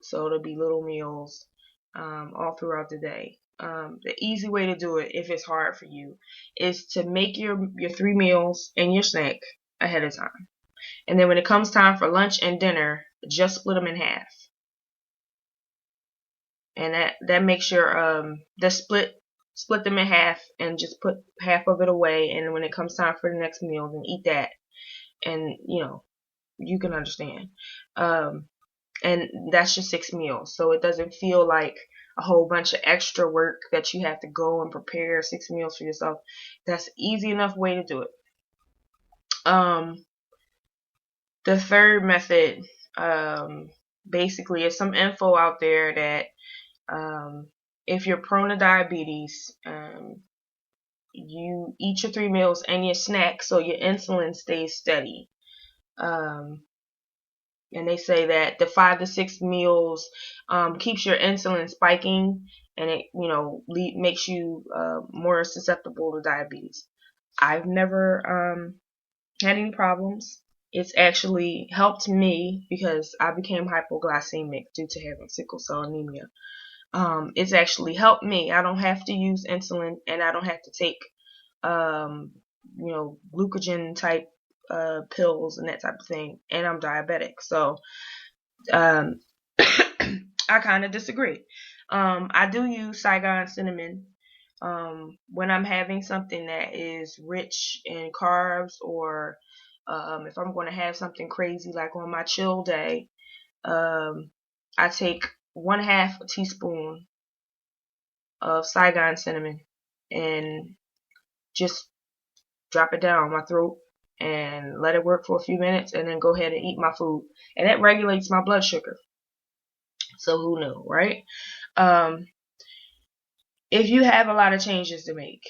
So it'll be little meals all throughout the day. The easy way to do it, if it's hard for you, is to make your 3 meals and your snack ahead of time. And then when it comes time for lunch and dinner, just split them in half. And that makes your the split them in half and just put half of it away. And when it comes time for the next meal, then eat that. And you can understand. And that's just 6 meals, so it doesn't feel like a whole bunch of extra work that you have to go and prepare 6 meals for yourself. That's easy enough way to do it. The third method, basically, is some info out there that if you're prone to diabetes, you eat your 3 meals and your snack so your insulin stays steady. And they say that the 5 to 6 meals keeps your insulin spiking, and it makes you more susceptible to diabetes. I've never had any problems. It's actually helped me because I became hypoglycemic due to having sickle cell anemia. It's actually helped me. I don't have to use insulin, and I don't have to take glucogen type pills and that type of thing, and I'm diabetic. So I kind of disagree. I do use Saigon cinnamon when I'm having something that is rich in carbs, or if I'm going to have something crazy like on my chill day. I take 1/2 teaspoon of Saigon cinnamon and just drop it down my throat and let it work for a few minutes, and then go ahead and eat my food. And that regulates my blood sugar. So who knew, right? If you have a lot of changes to make,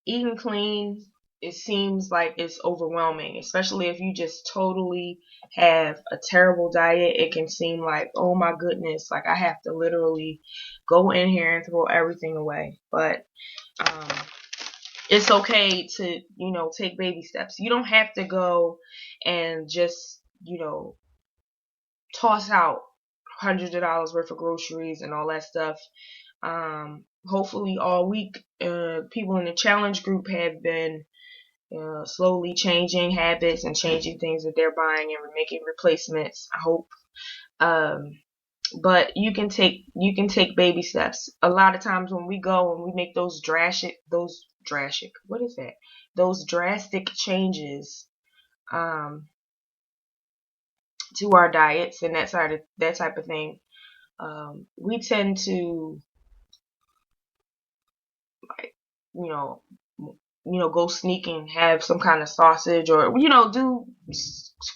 eating clean, it seems like it's overwhelming, especially if you just totally have a terrible diet. It can seem like, oh my goodness, like I have to literally go in here and throw everything away. But it's okay to, take baby steps. You don't have to go and just, toss out hundreds of dollars worth of groceries and all that stuff. Hopefully all week, people in the challenge group have been slowly changing habits and changing things that they're buying and making replacements, I hope. But you can take baby steps. A lot of times when we go and we make those drastic changes to our diets and that type of thing, we tend to, like, go sneaking, have some kind of sausage, or do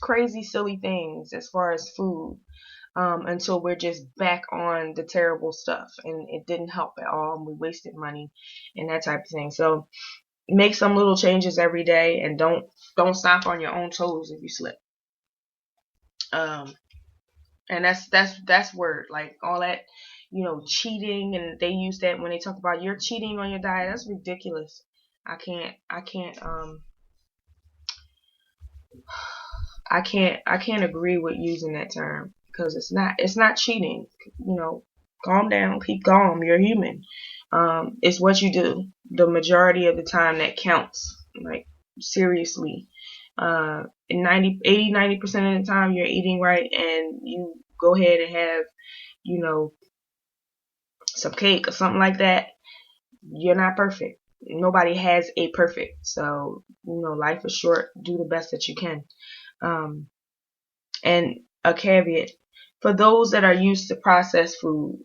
crazy silly things as far as food, until we're just back on the terrible stuff and it didn't help at all and we wasted money and that type of thing. So make some little changes every day, and don't stomp on your own toes if you slip. And that's word, like all that, cheating, and they use that when they talk about you're cheating on your diet. That's ridiculous. I can't agree with using that term, because it's not cheating. Calm down, keep calm. You're human. It's what you do the majority of the time that counts. Like, seriously. 90% of the time you're eating right, and you go ahead and have, some cake or something like that. You're not perfect. Nobody has a perfect. So, life is short. Do the best that you can. And a caveat for those that are used to processed food,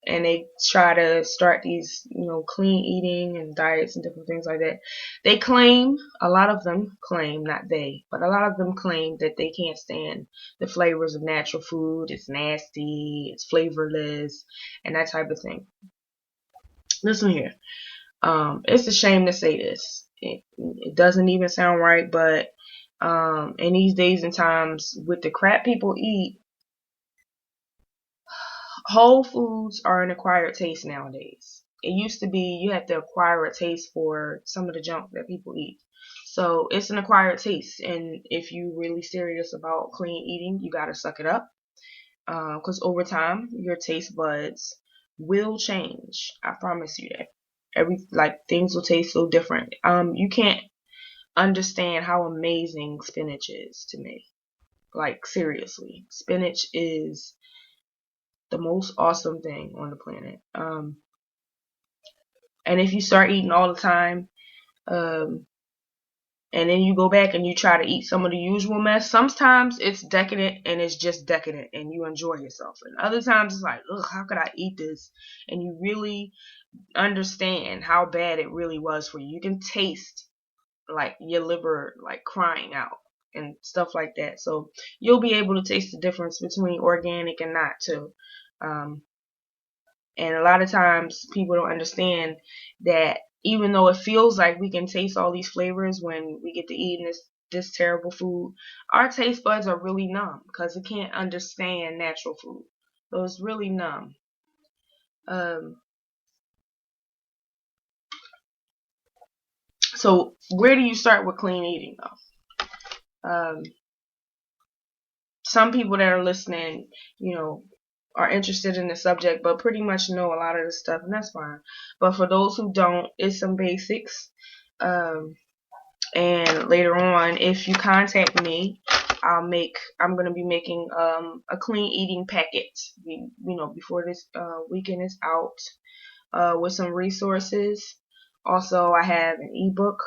and they try to start these, clean eating and diets and different things like that. A lot of them claim, not they, but a lot of them claim that they can't stand the flavors of natural food. It's nasty, it's flavorless, and that type of thing. Listen here. It's a shame to say this. It doesn't even sound right, but in these days and times, with the crap people eat, whole foods are an acquired taste nowadays. It used to be you had to acquire a taste for some of the junk that people eat. So it's an acquired taste, and if you really serious about clean eating, you gotta suck it up. Because over time, your taste buds will change. I promise you that. Things will taste so different. You can't understand how amazing spinach is to me. Like seriously, spinach is the most awesome thing on the planet. And if you start eating all the time, um, and then you go back and you try to eat some of the usual mess, sometimes it's decadent and it's just decadent and you enjoy yourself. And other times it's like, ugh, how could I eat this? And you really understand how bad it really was for you. You can taste like your liver like crying out and stuff like that. So you'll be able to taste the difference between organic and not too. And a lot of times people don't understand that even though it feels like we can taste all these flavors when we get to eating this terrible food, our taste buds are really numb because it can't understand natural food. So it's really numb. So where do you start with clean eating though? Some people that are listening, are interested in the subject, but pretty much know a lot of the stuff, and that's fine. But for those who don't, it's some basics. And later on, if you contact me, I'm gonna be making a clean eating packet, before this weekend is out, with some resources. Also, I have an ebook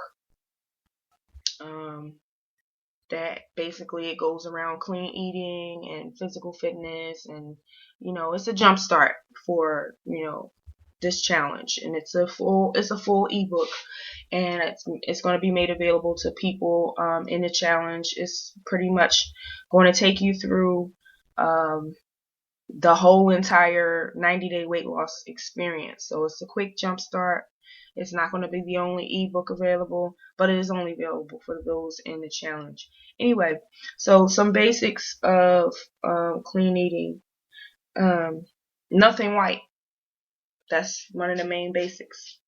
that basically it goes around clean eating and physical fitness, and it's a jump start for this challenge, and it's a full ebook, and it's going to be made available to people in the challenge. It's pretty much going to take you through the whole entire 90-day weight loss experience. So it's a quick jump start. It's not going to be the only ebook available, but it is only available for those in the challenge. Anyway, so some basics of clean eating. Nothing white. That's one of the main basics.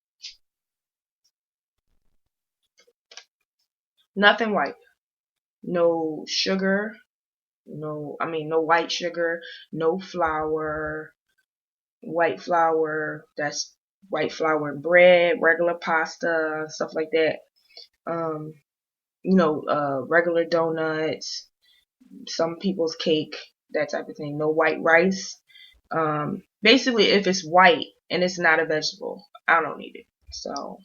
Nothing white. No sugar. No white sugar. No flour. White flour. That's white flour and bread, regular pasta, stuff like that. Regular donuts, some people's cake, that type of thing. No white rice. Basically, if it's white and it's not a vegetable, I don't eat it. So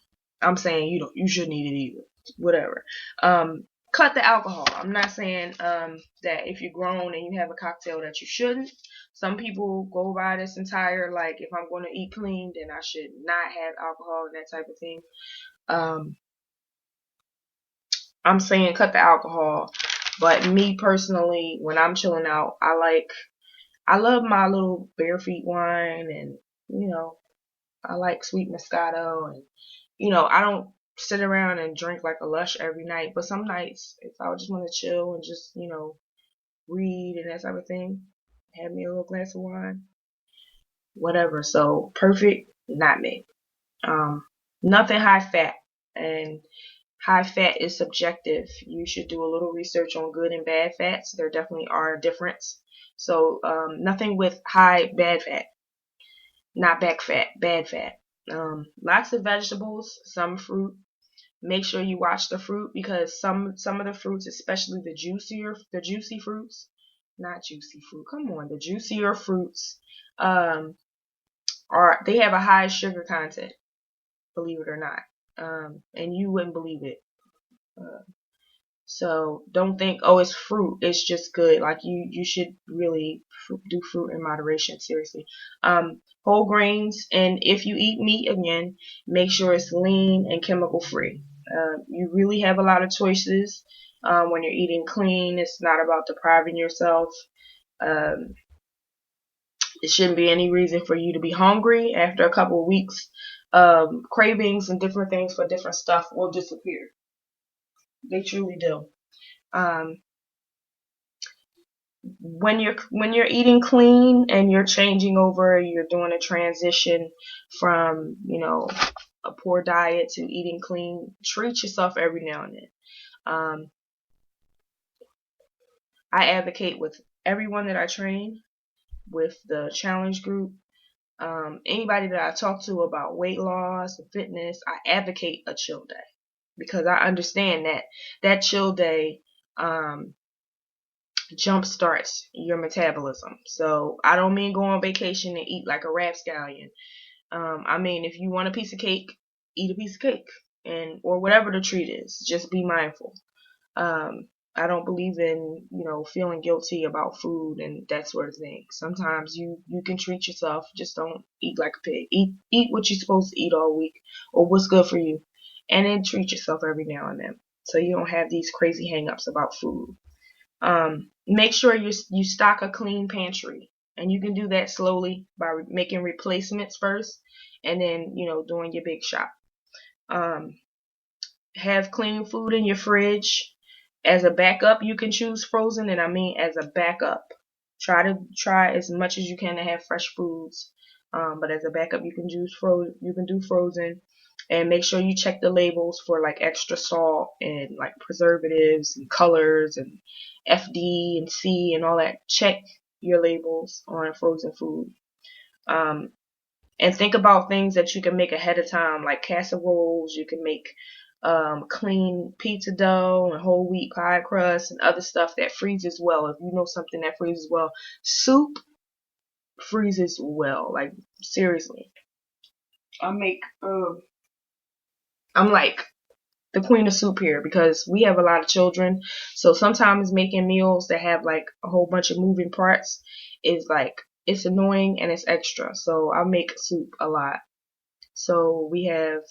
I'm saying you shouldn't eat it either. Whatever. Cut the alcohol. I'm not saying that if you're grown and you have a cocktail that you shouldn't. Some people go by this entire like, if I'm going to eat clean, then I should not have alcohol and that type of thing. I'm saying cut the alcohol, but me personally, when I'm chilling out, I love my little bare feet wine, and I like sweet Moscato, and I don't sit around and drink like a lush every night, but some nights if I just want to chill and just read and that type of thing, have me a little glass of wine, whatever. So perfect, not me. Nothing high fat, and high fat is subjective. You should do a little research on good and bad fats. There definitely are a difference. So nothing with high bad fat, not back fat, bad fat. Lots of vegetables, some fruit. Make sure you watch the fruit, because some of the fruits, especially the juicy fruits, not juicy fruit. Come on, the juicier fruits, they have a high sugar content, believe it or not, and you wouldn't believe it. So don't think, oh, it's fruit, it's just good. Like you should really do fruit in moderation, seriously. Whole grains, and if you eat meat, again, make sure it's lean and chemical free. You really have a lot of choices when you're eating clean. It's not about depriving yourself. It shouldn't be any reason for you to be hungry. After a couple of weeks, cravings and different things for different stuff will disappear. They truly do. When you're eating clean and you're changing over, you're doing a transition from a poor diet to eating clean, treat yourself every now and then. I advocate with everyone that I train, with the challenge group, anybody that I talk to about weight loss and fitness, I advocate a chill day because I understand that that chill day jump starts your metabolism. So I don't mean go on vacation and eat like a rapscallion. I mean, if you want a piece of cake, eat a piece of cake, and or whatever the treat is. Just be mindful. I don't believe in, feeling guilty about food and that sort of thing. Sometimes you can treat yourself. Just don't eat like a pig. Eat what you're supposed to eat all week, or what's good for you, and then treat yourself every now and then, so you don't have these crazy hang-ups about food. Make sure you stock a clean pantry, and you can do that slowly by making replacements first, and then doing your big shop. Have clean food in your fridge. As a backup, you can choose frozen, and I mean as a backup. Try as much as you can to have fresh foods, but as a backup, you can choose frozen. You can do frozen, and make sure you check the labels for like extra salt and like preservatives and colors and FD and C and all that. Check your labels on frozen food. And think about things that you can make ahead of time, like casseroles. You can make clean pizza dough and whole wheat pie crust and other stuff that freezes well. If you know something that freezes well, soup freezes well. Like seriously, I'm like the queen of soup here because we have a lot of children. So sometimes making meals that have like a whole bunch of moving parts is like, it's annoying and it's extra. So I make soup a lot. So we have,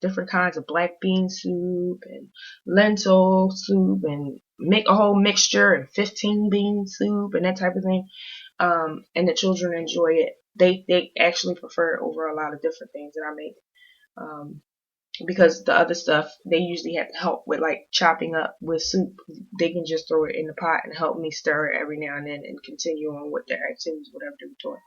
different kinds of black bean soup and lentil soup and make a whole mixture and 15 bean soup and that type of thing. And the children enjoy it. They actually prefer it over a lot of different things that I make. Because the other stuff, they usually have to help with like chopping up with soup. They can just throw it in the pot and help me stir it every now and then and continue on with their activities, whatever they're doing.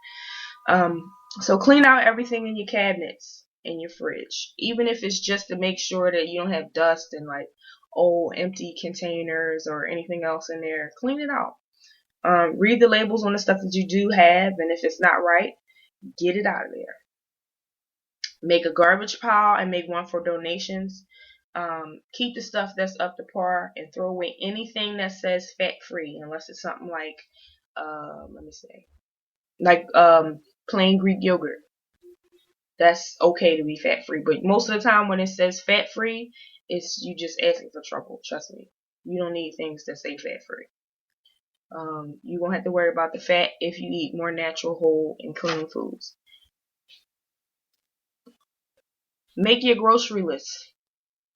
So clean out everything in your cabinets, in your fridge, even if it's just to make sure that you don't have dust and like old empty containers or anything else in there. Clean it out. Read the labels on the stuff that you do have, and if it's not right, get it out of there. Make a garbage pile and make one for donations. Keep the stuff that's up to par and throw away anything that says fat free, unless it's something like, plain Greek yogurt. That's okay to be fat free, but most of the time when it says fat free, it's you just asking for trouble. Trust me, you don't need things that say fat free. You won't have to worry about the fat if you eat more natural, whole, and clean foods. Make your grocery list.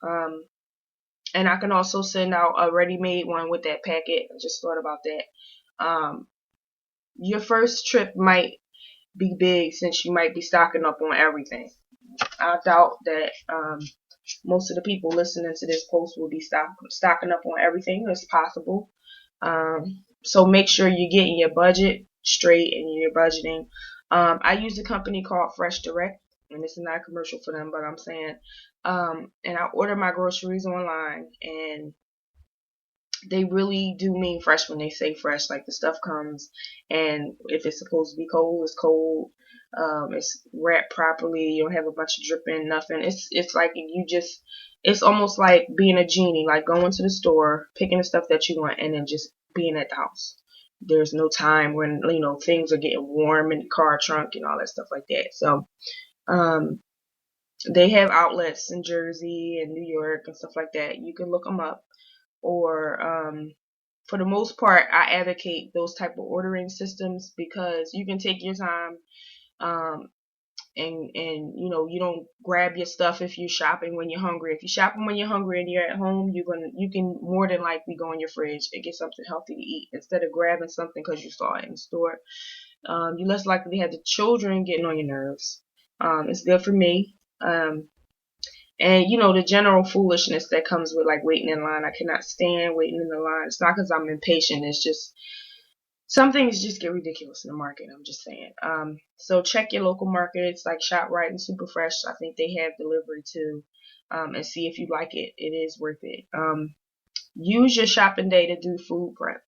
And I can also send out a ready-made one with that packet. I just thought about that. Your first trip might be big since you might be stocking up on everything. I doubt that most of the people listening to this post will be stocking up on everything. It's possible. So make sure you're getting your budget straight and you're budgeting. I use a company called Fresh Direct, and this is not a commercial for them, but I'm saying, and I order my groceries online, and they really do mean fresh when they say fresh. Like the stuff comes, and if it's supposed to be cold, it's cold. It's wrapped properly. You don't have a bunch of dripping, nothing. It's like it's almost like being a genie, like going to the store, picking the stuff that you want, and then just being at the house. There's no time when things are getting warm in the car trunk and all that stuff like that. So they have outlets in Jersey and New York and stuff like that. You can look them up. Or for the most part, I advocate those type of ordering systems because you can take your time, and you don't grab your stuff if you're shopping when you're hungry. If you're shopping when you're hungry and you're at home, you can more than likely go in your fridge and get something healthy to eat instead of grabbing something because you saw it in the store. You're less likely to have the children getting on your nerves. It's good for me. And the general foolishness that comes with like waiting in line. I cannot stand waiting in the line. It's not because I'm impatient. It's just some things just get ridiculous in the market. I'm just saying. So check your local markets like ShopRite and Superfresh. I think they have delivery too. And see if you like it. It is worth it. Use your shopping day to do food prep.